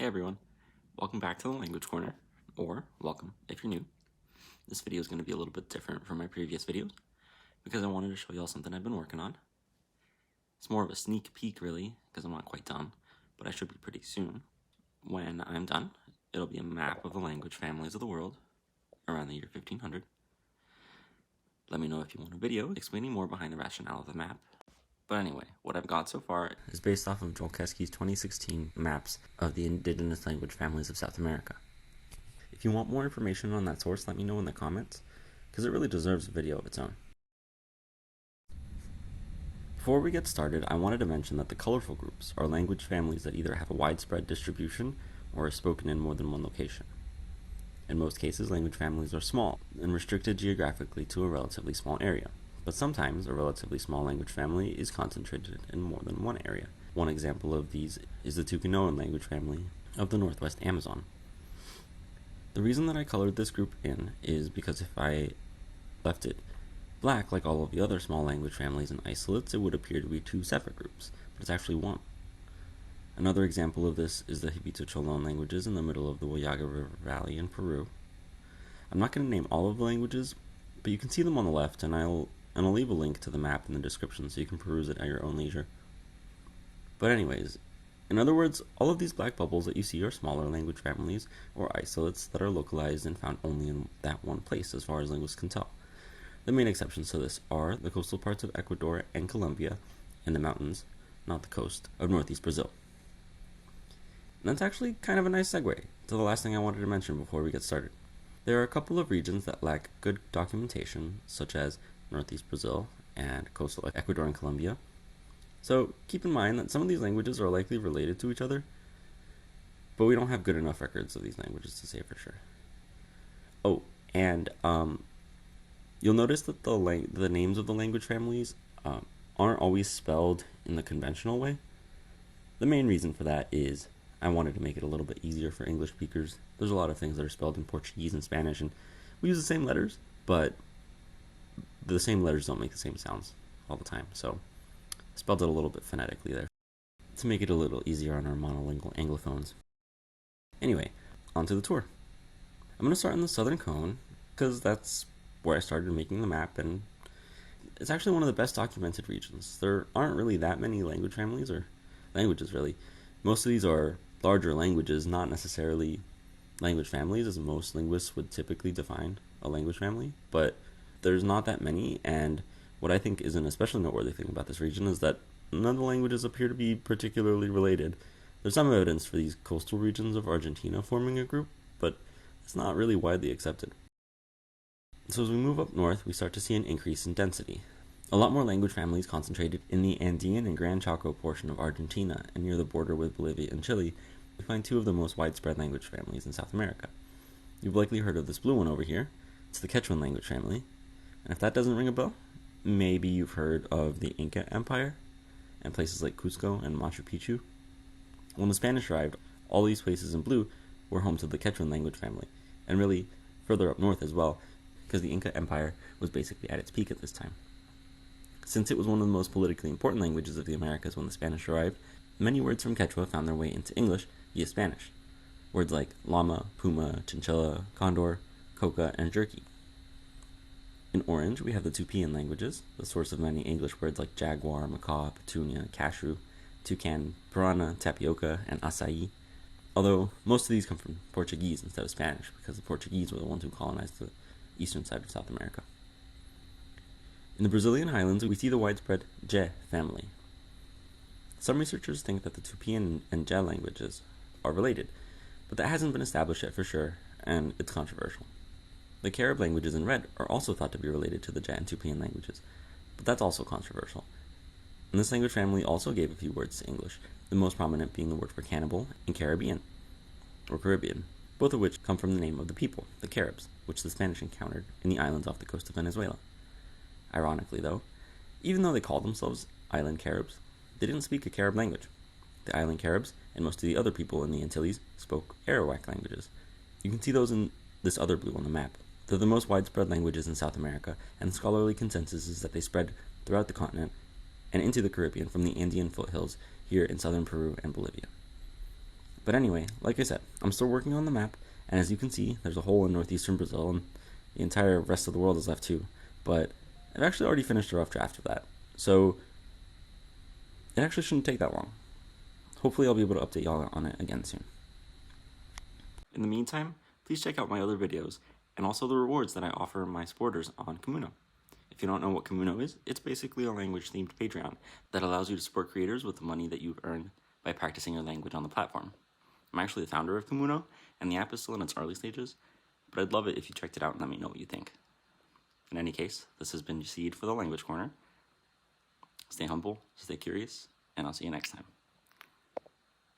Hey everyone, welcome back to the Language Corner, or welcome if you're new. This video is going to be a little bit different from my previous videos because I wanted to show y'all something I've been working on. It's more of a sneak peek really, because I'm not quite done, but I should be pretty soon. When I'm done, it'll be a map of the language families of the world around the year 1500. Let me know if you want a video explaining more behind the rationale of the map. But anyway, what I've got so far is based off of Joel Kesky's 2016 maps of the indigenous language families of South America. If you want more information on that source, let me know in the comments, because it really deserves a video of its own. Before we get started, I wanted to mention that the colorful groups are language families that either have a widespread distribution or are spoken in more than one location. In most cases, language families are small and restricted geographically to a relatively small area. But sometimes a relatively small language family is concentrated in more than one area. One example of these is the Comuno language family of the Northwest Amazon. The reason that I colored this group in is because if I left it black like all of the other small language families and isolates, it would appear to be two separate groups, but it's actually one. Another example of this is the Hibito Cholon languages in the middle of the Huallaga River Valley in Peru. I'm not going to name all of the languages, but you can see them on the left, and I'll leave a link to the map in the description so you can peruse it at your own leisure. But anyways, in other words, all of these black bubbles that you see are smaller language families or isolates that are localized and found only in that one place as far as linguists can tell. The main exceptions to this are the coastal parts of Ecuador and Colombia and the mountains, not the coast, of northeast Brazil. And that's actually kind of a nice segue to the last thing I wanted to mention before we get started. There are a couple of regions that lack good documentation, such as northeast Brazil and coastal Ecuador and Colombia. So keep in mind that some of these languages are likely related to each other, but we don't have good enough records of these languages to say for sure. Oh, and you'll notice that the names of the language families aren't always spelled in the conventional way. The main reason for that is I wanted to make it a little bit easier for English speakers. There's a lot of things that are spelled in Portuguese and Spanish, and we use the same letters, but the same letters don't make the same sounds all the time, so I spelled it a little bit phonetically there to make it a little easier on our monolingual Anglophones. Anyway, on to the tour. I'm going to start in the southern cone, because that's where I started making the map, and it's actually one of the best documented regions. There aren't really that many language families, or languages really. Most of these are larger languages, not necessarily language families, as most linguists would typically define a language family, but there's not that many, and what I think is an especially noteworthy thing about this region is that none of the languages appear to be particularly related. There's some evidence for these coastal regions of Argentina forming a group, but it's not really widely accepted. So as we move up north, we start to see an increase in density. A lot more language families concentrated in the Andean and Gran Chaco portion of Argentina, and near the border with Bolivia and Chile, we find two of the most widespread language families in South America. You've likely heard of this blue one over here. It's the Quechuan language family. And if that doesn't ring a bell, maybe you've heard of the Inca Empire and places like Cusco and Machu Picchu. When the Spanish arrived, all these places in blue were home to the Quechuan language family, and really further up north as well, because the Inca Empire was basically at its peak at this time. Since it was one of the most politically important languages of the Americas when the Spanish arrived, many words from Quechua found their way into English via Spanish. Words like llama, puma, chinchilla, condor, coca, and jerky. In orange, we have the Tupian languages, the source of many English words like jaguar, macaw, petunia, cashew, toucan, piranha, tapioca, and acai, although most of these come from Portuguese instead of Spanish, because the Portuguese were the ones who colonized the eastern side of South America. In the Brazilian highlands, we see the widespread Jé family. Some researchers think that the Tupian and Jé languages are related, but that hasn't been established yet for sure, and it's controversial. The Carib languages in red are also thought to be related to the Jé and Tupian languages, but that's also controversial. And this language family also gave a few words to English, the most prominent being the word for cannibal and Caribbean, both of which come from the name of the people, the Caribs, which the Spanish encountered in the islands off the coast of Venezuela. Ironically though, even though they called themselves island Caribs, they didn't speak a Carib language. The island Caribs and most of the other people in the Antilles spoke Arawak languages. You can see those in this other blue on the map. They're the most widespread languages in South America, and the scholarly consensus is that they spread throughout the continent and into the Caribbean from the Andean foothills here in southern Peru and Bolivia. But anyway, like I said, I'm still working on the map, and as you can see, there's a hole in northeastern Brazil, and the entire rest of the world is left too. But I've actually already finished a rough draft of that, so it actually shouldn't take that long. Hopefully I'll be able to update y'all on it again soon. In the meantime, please check out my other videos, and also the rewards that I offer my supporters on Comuno. If you don't know what Comuno is, it's basically a language-themed Patreon that allows you to support creators with the money that you've earned by practicing your language on the platform. I'm actually the founder of Comuno, and the app is still in its early stages, but I'd love it if you checked it out and let me know what you think. In any case, this has been Seed for the Language Corner. Stay humble, stay curious, and I'll see you next time.